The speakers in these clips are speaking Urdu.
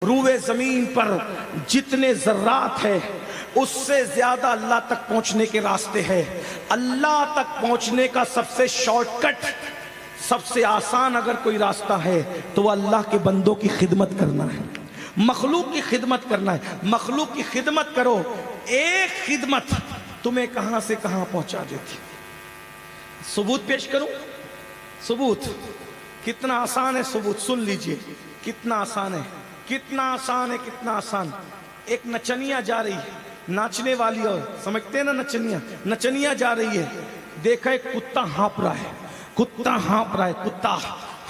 روئے زمین پر جتنے ذرات ہے اس سے زیادہ اللہ تک پہنچنے کے راستے ہیں۔ اللہ تک پہنچنے کا سب سے شارٹ کٹ، سب سے آسان اگر کوئی راستہ ہے تو وہ اللہ کے بندوں کی خدمت کرنا ہے، مخلوق کی خدمت کرنا ہے۔ مخلوق کی خدمت کرو، ایک خدمت تمہیں کہاں سے کہاں پہنچا دیتی۔ ثبوت پیش کروں؟ ثبوت کتنا آسان ہے، ثبوت سن لیجئے کتنا آسان ہے، کتنا آسان ہے، کتنا آسان۔ ایک نچنیا جا رہی ہے، ناچنے والی، اور سمجھتے ہیں نا نچنیا جا رہی ہے، دیکھا ایک کتا ہانپ رہا ہے، کتا ہانپ رہا ہے، کتا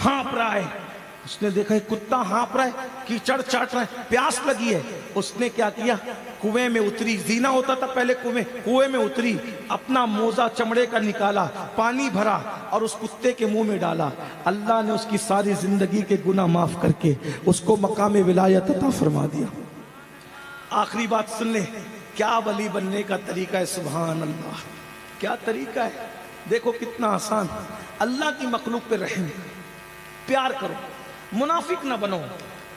ہانپ رہا ہے۔ اس نے دیکھا ایک کتا ہانپ رہا ہے، کیچڑ چاٹ رہا ہے، پیاس لگی ہے۔ اس نے کیا کیا؟ کنویں میں اتری، زینا ہوتا تھا پہلے کنویں میں اتری، اپنا موزہ چمڑے کا نکالا، پانی بھرا اور اس کتے کے منہ میں ڈالا۔ اللہ نے اس کی ساری زندگی کے گناہ معاف کر کے اس کو مقام ولایت عطا فرما دیا۔ آخری بات سن لیں، کیا ولی بننے کا طریقہ ہے، سبحان اللہ، کیا طریقہ ہے، دیکھو کتنا آسان۔ اللہ کی مخلوق پہ رحم، پیار کرو، منافق نہ بنو۔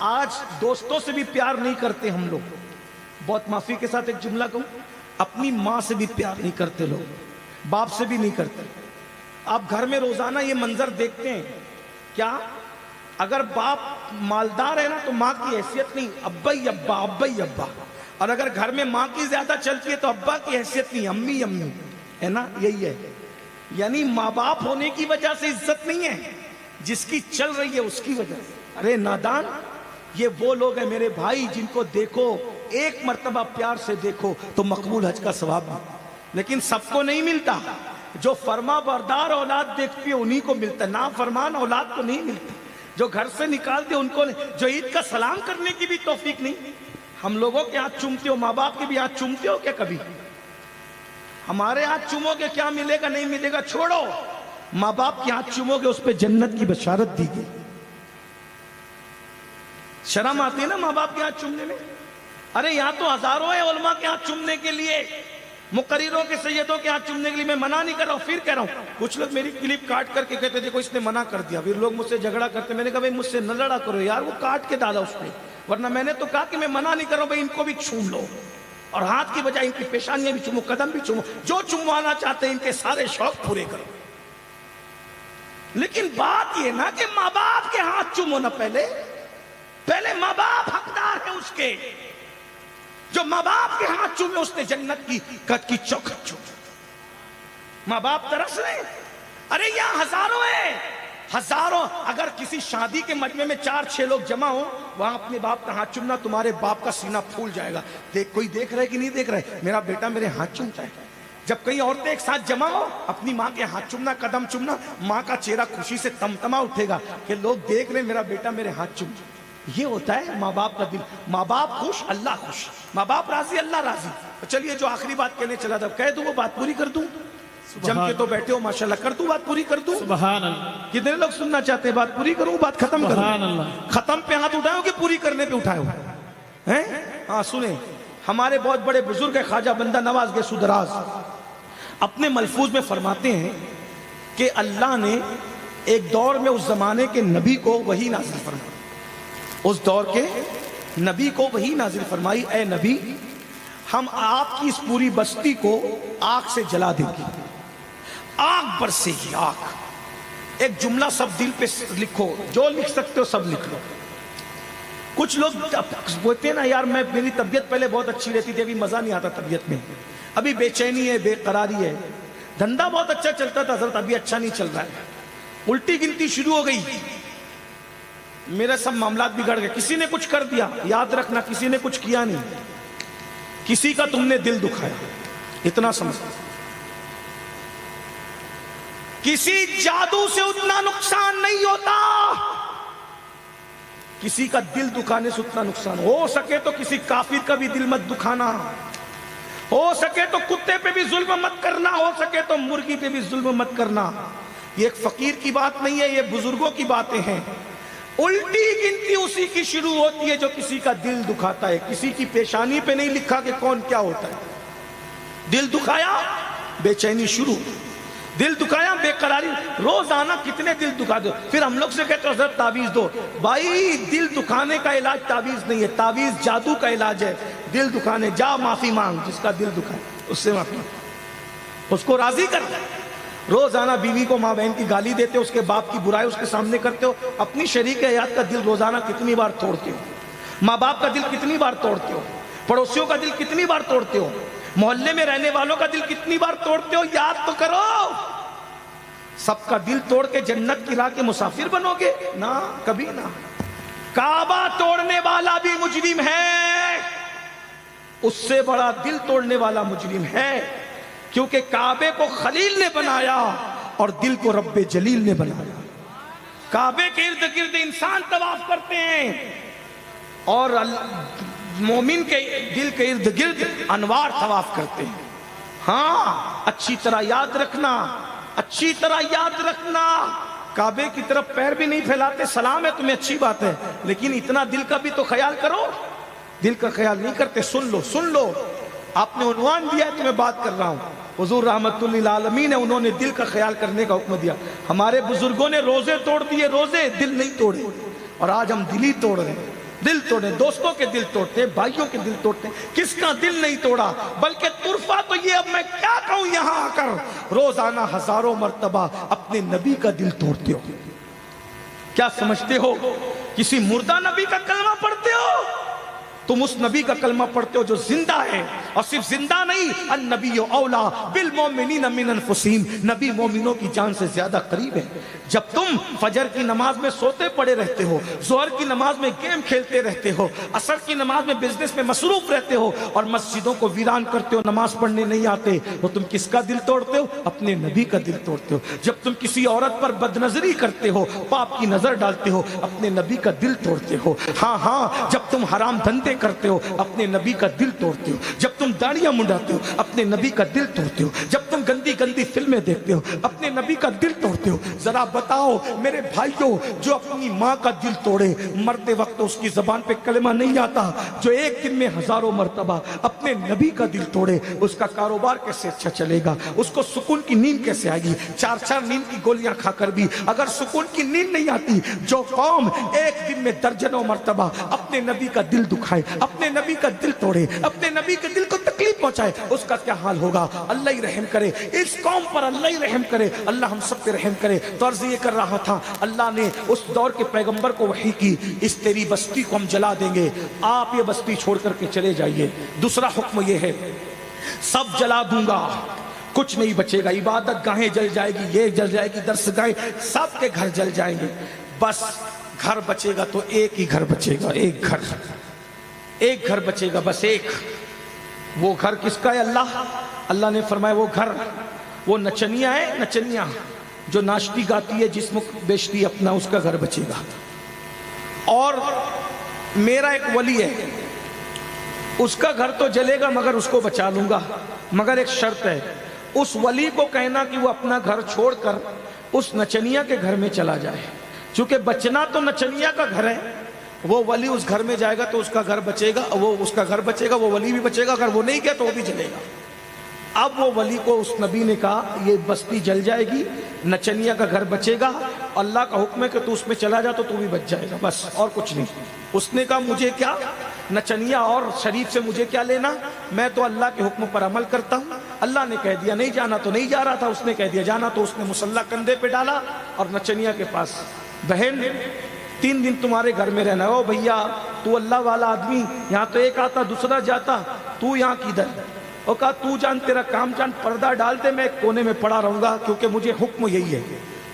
آج دوستوں سے بھی پیار نہیں کرتے ہم لوگ، بہت معافی کے ساتھ ایک جملہ کہوں، اپنی ماں سے بھی پیار نہیں کرتے لوگ، باپ سے بھی نہیں کرتے۔ آپ گھر میں روزانہ یہ منظر دیکھتے ہیں کیا؟ اگر باپ مالدار ہے نا تو ماں کی حیثیت نہیں، ابا ہی ابا، ابا ہی ابا۔ اور اگر گھر میں ماں کی زیادہ چلتی ہے تو ابا کی حیثیت نہیں، امی امی، ہے نا؟ یہی ہے، یعنی ماں باپ ہونے کی وجہ سے عزت نہیں ہے، جس کی چل رہی ہے اس کی وجہ سے۔ ارے نادان، یہ وہ لوگ ہیں میرے بھائی جن کو دیکھو، ایک مرتبہ پیار سے دیکھو تو مقبول حج کا ثواب ہے، لیکن سب کو نہیں ملتا۔ جو فرما بردار اولاد دیکھتی ہے انہی کو ملتا ہے، نافرمان اولاد کو نہیں ملتی۔ جو گھر سے نکالتے ان کو نہیں، جو عید کا سلام کرنے کی بھی توفیق نہیں۔ ہم لوگوں کے ہاتھ چومتے ہو، ماں باپ کے بھی ہاتھ چومتے ہو کیا کبھی؟ ہمارے ہاتھ چومو گے، کیا ملے گا نہیں ملے گا چھوڑو، ماں باپ کے ہاتھ چومو گے اس پہ جنت کی بشارت دی گئی۔ شرم آتی ہے نا ماں باپ کے ہاتھ چومنے میں؟ ارے یہاں تو ہزاروں ہیں علماء کے ہاتھ چومنے کے لیے، مقرروں کے، سیدوں کے ہاتھ چومنے کے لیے۔ میں منع نہیں کر رہا ہوں، پھر کہہ رہا ہوں، کچھ لوگ میری کلپ کاٹ کر کے کہتے دیکھو اس نے منع کر دیا، پھر لوگ مجھ سے جھگڑا کرتے۔ میں نے کہا بھائی مجھ سے نہ لڑا کرو یار، وہ کاٹ کے ڈالا اس نے، ورنہ میں نے تو کہا کہ میں منع نہیں کر رہا ہوں بھائی ان کو بھی چوم لو، اور ہاتھ کی بجائے ان کی پیشانیاں بھی چومو، قدم بھی چومو، جو چوموانا چاہتے ہیں ان کے سارے شوق پورے کرو۔ لیکن بات یہ نا کہ ماں باپ کے ہاتھ چومو نا، پہلے ماں باپ حقدار ہے اس کے، جو ماں باپ کے ہاتھ چومے اس نے جنت کی چوکھٹ چومی۔ ماں باپ ترس رہے، ارے یہاں ہزاروں ہیں، ہزاروں۔ اگر کسی شادی کے مجمع میں 4-6 لوگ جمع ہو، وہاں اپنے باپ کا ہاتھ چومنا، تمہارے باپ کا سینہ پھول جائے گا۔ کوئی دیکھ رہا ہے کہ نہیں دیکھ رہا ہے؟ میرا بیٹا میرے ہاتھ چومتا ہے۔ جب کئی عورتیں ایک ساتھ جمع ہو، اپنی ماں کے ہاتھ چومنا، قدم چومنا، ماں کا چہرہ خوشی سے تمتما اٹھے گا کہ لوگ دیکھ رہے میرا بیٹا میرے ہاتھ چومتا۔ یہ ہوتا ہے ماں باپ کا دل، ماں باپ خوش اللہ خوش، ماں باپ راضی اللہ راضی۔ چلیے جو آخری بات کہنے چلا تھا کہہ دوں، وہ بات پوری کر دوں؟ جم کے تو بیٹھے ہو ماشاءاللہ، کر دوں بات پوری کر دوں؟ سبحان اللہ۔ کتنے لوگ سننا چاہتے ہیں بات پوری کروں، بات ختم کروں؟ سبحان اللہ۔ ختم پہ ہاتھ اٹھائے ہو کہ پوری کرنے پہ اٹھائے ہو؟ ہاں سنیں، ہمارے بہت بڑے بزرگ ہیں خواجہ بندہ نواز گے سدراز، اپنے ملفوظ میں فرماتے ہیں کہ اللہ نے ایک دور میں اس زمانے کے نبی کو وحی نازل فرمائی، اس دور کے نبی کو وحی نازل فرمائی، اے نبی ہم آپ کی اس پوری بستی کو آگ سے جلا دیں گے، آگ برسے گی آگ۔ ایک جملہ سب دل پہ لکھو، جو لکھ سکتے ہو سب لکھ لو۔ کچھ لوگ بولتے ہیں نا یار میری طبیعت پہلے بہت اچھی رہتی تھی، ابھی مزہ نہیں آتا طبیعت میں، ابھی بے چینی ہے، بے قراری ہے، دھندا بہت اچھا چلتا تھا حضرت ابھی اچھا نہیں چل رہا ہے، الٹی گنتی شروع ہو گئی، میرے سب معاملات بگڑ گئے۔ کسی نے کچھ کر دیا، یاد رکھنا کسی نے کچھ کیا نہیں، کسی کا تم نے دل دکھایا، اتنا سمجھ۔ کسی جادو سے اتنا نقصان نہیں ہوتا، کسی کا دل دکھانے سے اتنا نقصان۔ ہو سکے تو کسی کافر کا بھی دل مت دکھانا، ہو سکے تو کتے پہ بھی ظلم مت کرنا، ہو سکے تو مرغی پہ بھی ظلم مت کرنا۔ یہ ایک فقیر کی بات نہیں ہے، یہ بزرگوں کی باتیں ہیں۔ الٹی گنتی اسی کی شروع ہوتی ہے جو کسی کا دل دکھاتا ہے، کسی کی پیشانی پہ نہیں لکھا کہ کون کیا ہوتا ہے، دل دکھایا بے چینی شروع۔ دل دکھایا بے قراری، روزانہ کتنے دل دکھا دو. پھر ہم لوگ سے کہتے ہو حضرت تعویذ دو. بھائی دل دکھانے کا علاج تعویذ نہیں ہے، تعویذ جادو کا علاج ہے. دل دکھانے جا معافی مانگ، جس کا دل دکھائے اس سے معافی مانگ، اس کو راضی کر. روزانہ بیوی کو ماں بہن کی گالی دیتے ہو، اس کے باپ کی برائی اس کے سامنے کرتے ہو. اپنی شریک حیات کا دل روزانہ کتنی بار توڑتے ہو؟ ماں باپ کا دل کتنی بار توڑتے ہو؟ پڑوسیوں کا دل کتنی بار توڑتے ہو؟ محلے میں رہنے والوں کا دل کتنی بار توڑتے ہو؟ یاد تو کرو. سب کا دل توڑ کے جنت کی راہ کے مسافر بنو گے؟ نہ، کبھی نہ. کعبہ توڑنے والا بھی مجرم ہے، اس سے بڑا دل توڑنے والا مجرم ہے، کیونکہ کعبے کو خلیل نے بنایا اور دل کو رب جلیل نے بنایا. کعبے کے ارد گرد انسان طواف کرتے ہیں اور مومن کے دل کے ارد گرد انوار طواف کرتے ہیں. ہاں اچھی طرح یاد رکھنا، اچھی طرح یاد رکھنا، کعبے کی طرف پیر بھی نہیں پھیلاتے. سلام ہے تمہیں، اچھی بات ہے، لیکن اتنا دل کا بھی تو خیال کرو. دل کا خیال نہیں کرتے. سن لو آپ نے عنوان دیا ہے تو میں بات کر رہا ہوں. حضور رحمت للعالمین ہے، انہوں نے دل کا خیال کرنے کا حکم دیا. ہمارے بزرگوں نے روزے توڑ دیے، روزے، دل نہیں توڑے. اور آج ہم دل ہی توڑ رہے ہیں. دل توڑے، دوستوں کے دل توڑتے، بھائیوں کے دل توڑتے. کس کا دل نہیں توڑا؟ بلکہ طرفہ تو یہ، اب میں کیا کہوں یہاں آ کر، روزانہ ہزاروں مرتبہ اپنے نبی کا دل توڑتے ہو. کیا سمجھتے ہو کسی مردہ نبی کا کلمہ پڑھتے ہو؟ تم اس نبی کا کلمہ پڑھتے ہو جو زندہ ہے، اور صرف زندہ نہیں، النبی اولا بالمؤمنین من انفسہم، نبی مومنوں کی جان سے زیادہ قریب ہے. جب تم فجر کی نماز میں سوتے پڑے رہتے ہو، ظہر کی نماز میں گیم کھیلتے رہتے ہو، عصر کی نماز میں بزنس میں مصروف رہتے ہو، اور مسجدوں کو ویران کرتے ہو، نماز پڑھنے نہیں آتے، تو تم کس کا دل توڑتے ہو؟ اپنے نبی کا دل توڑتے ہو. جب تم کسی عورت پر بدنظری کرتے ہو، پاپ کی نظر ڈالتے ہو، اپنے نبی کا دل توڑتے ہو. ہاں جب تم حرام دھندے کرتے ہو، اپنے نبی کا دل توڑتے ہو. جب تم داڑیاں منڈاتے ہو، اپنے نبی کا دل توڑتے ہو. جب تم گندی فلمیں دیکھتے ہو، اپنے نبی کا دل توڑتے ہو. ذرا بتاؤ میرے بھائیوں، جو اپنی ماں کا دل توڑے، مرتے وقت اس کی زبان پہ کلمہ نہیں آتا، جو ایک دن میں ہزاروں مرتبہ اپنے نبی کا دل توڑے، اس کا کاروبار کیسے اچھا چلے گا؟ اس کو سکون کی نیند کیسے آئے گی؟ 4 نیند کی گولیاں کھا کر بھی اگر سکون کی نیند نہیں آتی. جو قوم ایک دن میں درجنوں مرتبہ اپنے نبی کا دل دکھائے، اپنے نبی کا دل توڑے، اپنے نبی کے دل کو تکلیف پہنچائے، اس کا کیا حال ہوگا؟ اللہ ہی رحم کرے اس قوم پر، اللہ ہی رحم کرے، اللہ ہم سب پہ رحم کرے. تو عرض یہ کر رہا تھا، اللہ نے اس دور کے پیغمبر کو وحی کی، اس تیری بستی کو ہم جلا دیں گے، آپ یہ بستی چھوڑ کر کے چلے جائیے. دوسرا حکم یہ ہے، سب جلا دوں گا، کچھ نہیں بچے گا. عبادت گاہیں جل جائے گی، یہ جل جائے گی، درس گاہیں، سب کے گھر جل جائیں گے. بس گھر بچے گا تو ایک ہی گھر بچے گا، ایک گھر بچے گا، بس ایک. وہ گھر کس کا ہے؟ اللہ نے فرمایا وہ گھر، وہ نچنیاں ہے، نچنیاں جو ناشتی گاتی ہے، جسم بیچتی اپنا، اس کا گھر بچے گا. اور میرا ایک ولی ہے، اس کا گھر تو جلے گا مگر اس کو بچا لوں گا. مگر ایک شرط ہے، اس ولی کو کہنا کہ وہ اپنا گھر چھوڑ کر اس نچنیا کے گھر میں چلا جائے، چونکہ بچنا تو نچنیا کا گھر ہے. وہ ولی اس گھر میں جائے گا تو اس کا گھر بچے گا، وہ اس کا گھر بچے گا، وہ ولی بھی بچے گا. اگر وہ نہیں گیا تو وہ بھی جلے گا. اب وہ ولی کو اس نبی نے کہا یہ بستی جل جائے گی، نچنیا کا گھر بچے گا، اللہ کا حکم ہے کہ تو اس میں چلا جا، تو تو بھی بچ جائے گا، بس اور کچھ نہیں. اس نے کہا مجھے کیا نچنیا اور شریف سے مجھے کیا لینا، میں تو اللہ کے حکم پر عمل کرتا ہوں. اللہ نے کہہ دیا نہیں جانا تو نہیں جا رہا تھا، اس نے کہہ دیا جانا تو اس نے مسلح کندھے پہ ڈالا اور نچنیا کے پاس، بہن 3 دن تمہارے گھر میں رہنا ہے. او بھیا تو اللہ والا آدمی، یہاں تو ایک آتا دوسرا جاتا، تو یہاں کدھر؟ اور کہا تو جان، تیرا کام جان، پردہ ڈال دے، میں ایک کونے میں پڑا رہوں گا کیونکہ مجھے حکم یہی ہے.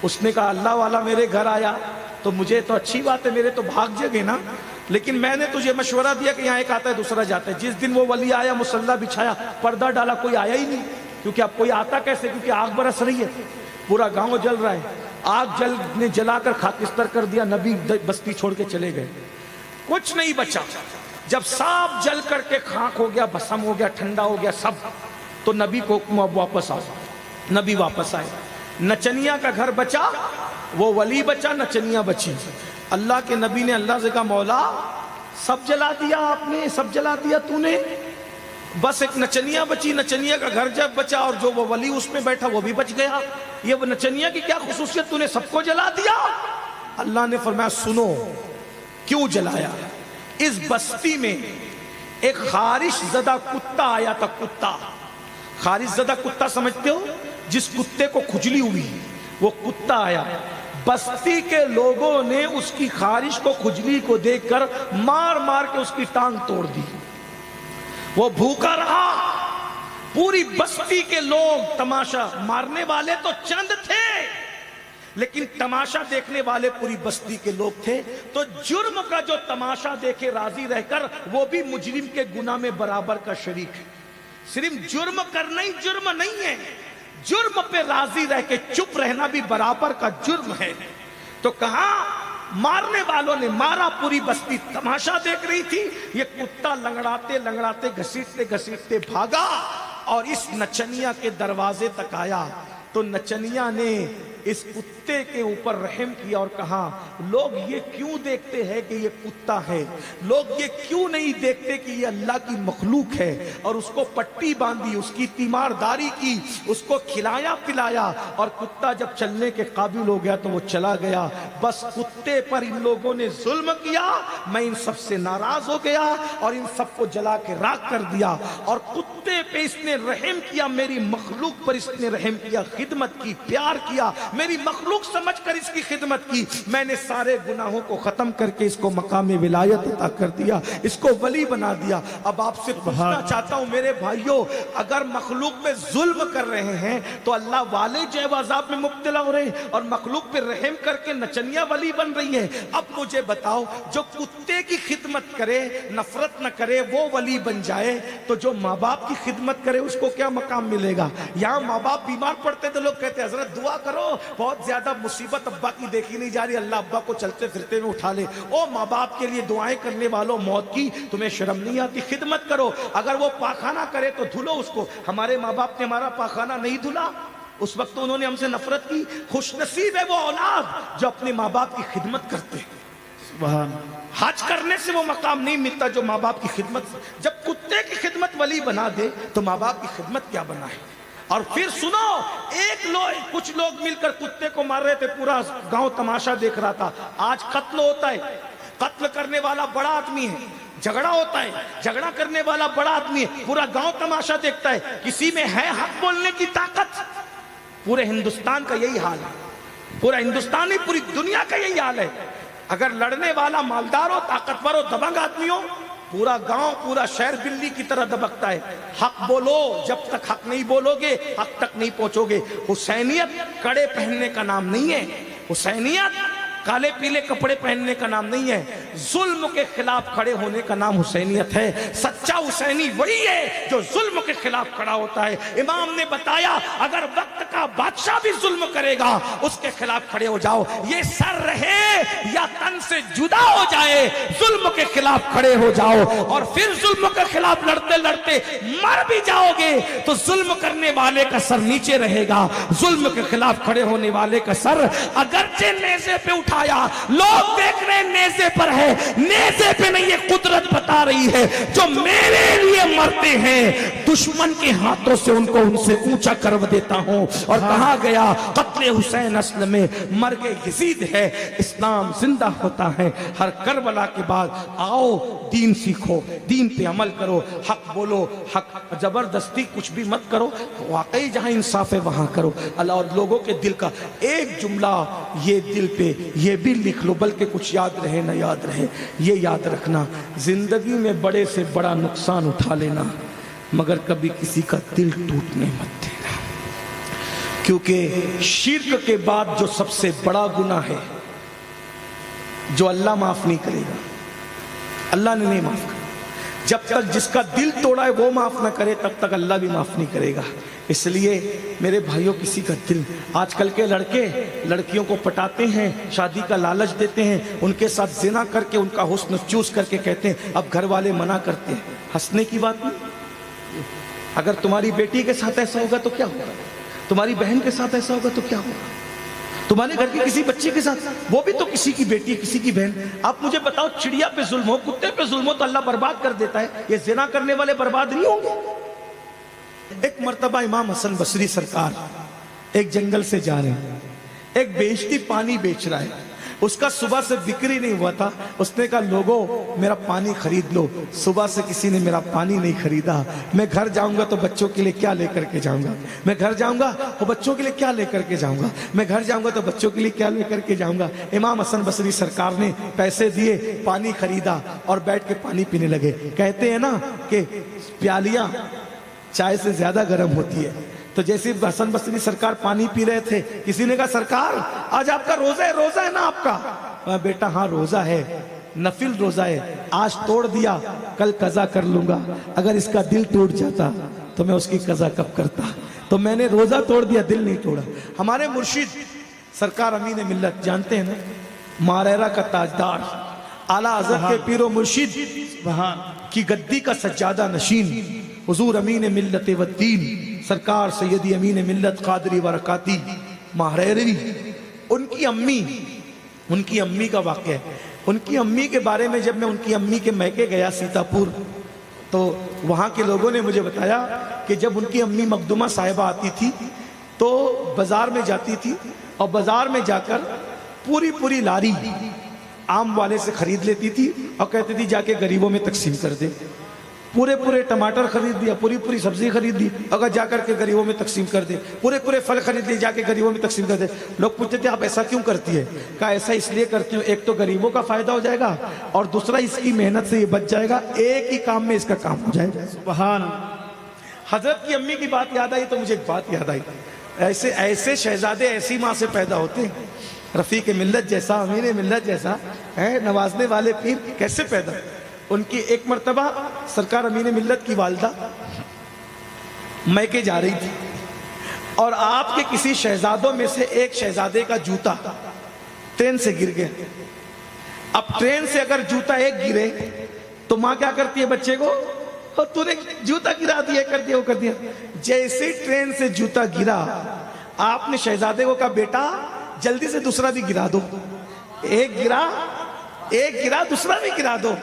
اس نے کہا اللہ والا میرے گھر آیا تو مجھے تو اچھی بات ہے، میرے تو بھاگ جگے نا، لیکن میں نے تجھے مشورہ دیا کہ یہاں ایک آتا ہے دوسرا جاتا ہے. جس دن وہ ولی آیا، مسلح بچھایا، پردہ ڈالا، کوئی آیا ہی نہیں. کیونکہ اب کوئی آتا کیسے؟ کیونکہ آگ برس رہی ہے، پورا گاؤں جل رہا ہے. آگ نے جلا کر خاکستر کر دیا. نبی بستی چھوڑ کے چلے گئے، کچھ نہیں بچا. جب صاف جل کر کے خاک ہو گیا، بھسم ہو گیا، ٹھنڈا ہو گیا سب، تو نبی کو حکم اب واپس آؤ. نبی واپس آئے، نچنیا کا گھر بچا، وہ ولی بچا، نچنیا بچی. اللہ کے نبی نے اللہ سے کہا مولا سب جلا دیا آپ نے، سب جلا دیا تو نے. بس ایک نچنیا بچی، نچنیا کا گھر جب بچا اور جو وہ ولی اس میں بیٹھا وہ بھی بچ گیا. یہ وہ نچنیا کی کیا خصوصیت، تو نے سب کو جلا دیا. اللہ نے فرمایا سنو کیوں جلایا. اس بستی میں ایک خارش زدہ کتا آیا تھا. کتا، خارش زدہ کتا سمجھتے ہو، جس کتے کو کھجلی ہوئی، وہ کتا آیا. بستی کے لوگوں نے اس کی خارش کو، کھجلی کو دیکھ کر مار مار کے اس کی ٹانگ توڑ دی. وہ بھوکا رہا. پوری بستی کے لوگ تماشا، مارنے والے تو چند تھے لیکن تماشا دیکھنے والے پوری بستی کے لوگ تھے. تو جرم کا جو تماشا دیکھے راضی رہ کر، وہ بھی مجرم کے گناہ میں برابر کا شریک ہے. صرف جرم کرنا ہی جرم نہیں ہے، جرم پہ راضی رہ کے چپ رہنا بھی برابر کا جرم ہے. تو کہاں مارنے والوں نے مارا، پوری بستی تماشا دیکھ رہی تھی. یہ کتا لنگڑاتے لنگڑاتے گھسیٹتے گھسیٹتے بھاگا اور اس نچنیا کے دروازے تک آیا. تو نچنیا نے اس کتے کے اوپر رحم کیا اور کہا لوگ یہ کیوں دیکھتے ہیں کہ یہ کتا ہے، لوگ یہ کیوں نہیں دیکھتے کہ یہ اللہ کی مخلوق ہے. اور اس کو پٹی باندھی، اس کی تیمارداری کی، اس کو کھلایا پلایا، اور کتا جب چلنے کے قابل ہو گیا تو وہ چلا گیا. بس کتے پر ان لوگوں نے ظلم کیا، میں ان سب سے ناراض ہو گیا اور ان سب کو جلا کے راکھ کر دیا. اور کتے پہ اس نے رحم کیا، میری مخلوق پر اس نے رحم کیا، خدمت کی، پیار کیا، میری مخلوق سمجھ کر اس کی خدمت کی. میں نے سارے گناہوں کو ختم کر کے اس کو مقام ولایت عطا کر دیا، اس کو ولی بنا دیا. اب آپ سے پوچھنا چاہتا ہوں میرے بھائیوں، اگر مخلوق پہ ظلم کر رہے ہیں تو اللہ والے جو عذاب میں مبتلا ہو رہے ہیں، اور مخلوق پہ رحم کر کے نچنیا ولی بن رہی ہے. اب مجھے بتاؤ، جو کتے کی خدمت کرے، نفرت نہ کرے، وہ ولی بن جائے، تو جو ماں باپ کی خدمت کرے اس کو کیا مقام ملے گا؟ یہاں ماں باپ بیمار پڑتے تو لوگ کہتے ہیں حضرت دعا کرو، بہت زیادہ مصیبت ابا کی دیکھی نہیں جا رہی، اللہ ابا کو چلتے پھرتے میں اٹھا لے. او ماں باپ کے لیے دعائیں کرنے والوں، موت کی تمہیں شرم نہیں آتی؟ خدمت کرو. اگر وہ پاخانہ کرے تو دھلو اس کو. ہمارے ماں باپ نے ہمارا پاخانہ نہیں دھلا، اس وقت انہوں نے ہم سے نفرت کی. خوش نصیب ہے وہ اولاد جو اپنے ماں باپ کی خدمت کرتے ہیں. سبحان. حج کرنے سے وہ مقام نہیں ملتا جو ماں باپ کی خدمت. جب کتے کی خدمت ولی بنا دے تو ماں باپ کی خدمت کیا بنا ہے. اور پھر سنو، کچھ لوگ مل کر کتے کو مار رہے تھے، پورا گاؤں تماشا دیکھ رہا تھا. آج قتل ہوتا ہے، قتل کرنے والا بڑا آدمی ہے. جھگڑا ہوتا ہے، جھگڑا کرنے والا بڑا آدمی ہے، پورا گاؤں تماشا دیکھتا ہے. کسی میں ہے حق بولنے کی طاقت؟ پورے ہندوستان کا یہی حال ہے. پورا ہندوستان ہی، پوری دنیا کا یہی حال ہے. اگر لڑنے والا مالدار ہو، طاقتور ہو، دبنگ آدمی ہو، پورا گاؤں، پورا شہر بلی کی طرح دبکتا ہے. حق بولو، جب تک حق نہیں بولو گے حق تک نہیں پہنچو گے. حسینیت کڑے پہننے کا نام نہیں ہے، حسینیت کالے پیلے کپڑے پہننے کا نام نہیں ہے. ظلم کے خلاف کھڑے ہونے کا نام حسینیت ہے. سچا حسینی وہی ہے جو ظلم کے خلاف کھڑا ہوتا ہے. امام نے بتایا اگر وقت کا بادشاہ بھی ظلم کرے گا اس کے خلاف کھڑے ہو جاؤ. یہ سر رہے یا تن سے جدا ہو جائے، ظلم کے خلاف کھڑے ہو جاؤ. اور پھر ظلم کے خلاف لڑتے لڑتے مر بھی جاؤ گے تو ظلم کرنے والے کا سر نیچے رہے گا، ظلم کے خلاف کھڑے ہونے والے کا سر اگرچہ نیزے پہ اٹھا. لوگ دیکھ رہے نیزے پر ہے، نیزے پہ نہیں. یہ قدرت بتا رہی ہے جو میرے لیے مرتے ہیں دشمن کے ہاتھوں سے ان کو ان سے اونچا کر دیتا ہوں. اور کہا گیا قتل حسین اصل میں مرگ یزید ہے. اسلام زندہ ہوتا ہے ہر کربلا کے بعد. آؤ دین سیکھو، دین پہ عمل کرو، حق بولو، حق زبردستی کچھ بھی مت کرو. واقعی جہاں انصاف ہے وہاں کرو. اللہ اور لوگوں کے دل کا ایک جملہ یہ دل پہ یہ بھی لکھ لو، بلکہ کچھ یاد رہے نہ یاد رہے، یہ یاد رکھنا زندگی میں بڑے سے بڑا نقصان اٹھا لینا مگر کبھی کسی کا دل ٹوٹنے مت دینا. کیونکہ شرک کے بعد جو سب سے بڑا گناہ ہے جو اللہ معاف نہیں کرے گا، اللہ نے نہیں معاف کرا. جب تک جس کا دل توڑا ہے وہ معاف نہ کرے تب تک اللہ بھی معاف نہیں کرے گا. اس لیے میرے بھائیوں، کسی کا دل، آج کل کے لڑکے لڑکیوں کو پٹاتے ہیں، شادی کا لالچ دیتے ہیں، ان کے ساتھ زنا کر کے ان کا حسن چوس کر کے کہتے ہیں اب گھر والے منع کرتے ہیں. ہنسنے کی بات نہیں. اگر تمہاری بیٹی کے ساتھ ایسا ہوگا تو کیا ہوگا؟ تمہاری بہن کے ساتھ ایسا ہوگا تو کیا ہوگا؟ تمہارے گھر کے کسی بچے کے ساتھ، وہ بھی تو کسی کی بیٹی ہے، کسی کی بہن. آپ مجھے بتاؤ، چڑیا پہ ظلم ہو، کتے پہ ظلم ہو تو اللہ برباد کر دیتا ہے، یہ زنا کرنے والے برباد نہیں ہوں گے؟ ایک مرتبہ امام حسن بصری سرکار ایک جنگل سے جا رہے ہیں، ایک بیچتی پانی بیچ رہا ہے، اس کا صبح سے بکری نہیں ہوا تھا. اس نے کہا لوگوں میرا پانی خرید لو، صبح سے کسی نے میرا پانی نہیں خریدا، میں گھر جاؤں گا تو بچوں کے لیے کیا لے کر کے جاؤں گا، میں گھر جاؤں گا تو بچوں کے لیے کیا لے کر کے جاؤں گا، میں گھر جاؤں گا تو بچوں کے لیے کیا لے کر کے جاؤں گا. امام حسن بصری سرکار نے پیسے دیے، پانی خریدا اور بیٹھ کے پانی پینے لگے. کہتے ہیں نا کہ پیالیاں چائے سے زیادہ گرم ہوتی ہے. تو جیسے حسن بصری سرکار پانی پی رہے تھے، کسی نے کہا سرکار آج آپ کا روزہ ہے، روزہ ہے نا آپ کا؟ بیٹا ہاں روزہ ہے، نفل روزہ ہے، آج توڑ دیا کل قضا کر لوں گا، اگر اس کا دل ٹوٹ جاتا تو میں اس کی قضا کب کرتا، تو میں نے روزہ توڑ دیا، دل نہیں توڑا. ہمارے مرشد سرکار امین ملت جانتے ہیں نا، ماریرا کا تاجدار، اعلیٰ حضرت کے پیر و مرشد کی گدی کا سجادہ نشین حضور امین ملت والدین سرکار سیدی امین ملت قادری ورکاتی ماریروی، ان کی امی کا واقعہ ہے. ان کی امی کے بارے میں جب میں ان کی امی کے میکے گیا سیتا پور، تو وہاں کے لوگوں نے مجھے بتایا کہ جب ان کی امی مقدمہ صاحبہ آتی تھی تو بازار میں جاتی تھی اور بازار میں جا کر پوری لاری آم والے سے خرید لیتی تھی اور کہتی تھی جا کے غریبوں میں تقسیم کر دے. پورے ٹماٹر خرید دیا، پوری سبزی خرید دی، اگر جا کر کے غریبوں میں تقسیم کر دے. پورے پھل خرید لیے، جا کے غریبوں میں تقسیم کر دے. لوگ پوچھتے تھے آپ ایسا کیوں کرتی ہے؟ کہا ایسا اس لیے کرتی ہوں، ایک تو غریبوں کا فائدہ ہو جائے گا اور دوسرا اس کی محنت سے یہ بچ جائے گا، ایک ہی کام میں اس کا کام ہو جائے گا. سبحان اللہ. حضرت کی امی کی بات یاد آئی تو مجھے ایک بات یاد آئی، ایسے شہزادے ایسی ماں سے پیدا ہوتے ہیں. رفیق ملت جیسا، امین ملت جیسا ہے نوازنے والے پیر کیسے پیدا. ان کی ایک مرتبہ سرکار امین ملت کی والدہ میکے جا رہی تھی اور آپ کے کسی شہزادوں میں سے ایک شہزادے کا جوتا ٹرین سے گر گیا. اب ٹرین سے اگر جوتا ایک گرے تو ماں کیا کرتی ہے بچے کو، تو نے جوتا گرا دیا، کر دیا وہ کر دیا. جیسے ٹرین سے جوتا گرا، آپ نے شہزادے کو کہا بیٹا جلدی سے دوسرا بھی گرا دو. ایک گرا دوسرا بھی گرا دو.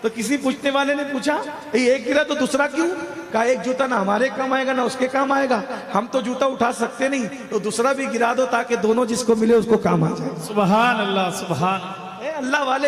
تو کسی پوچھنے والے نے پوچھا ایک گرا تو دوسرا کیوں؟ کہا ایک جوتا نہ ہمارے کام آئے گا نہ اس کے کام آئے گا، ہم تو جوتا اٹھا سکتے نہیں، تو دوسرا بھی گرا دو تاکہ دونوں جس کو ملے اس کو کام آ جائے. سبحان اللہ. سبحان اللہ والے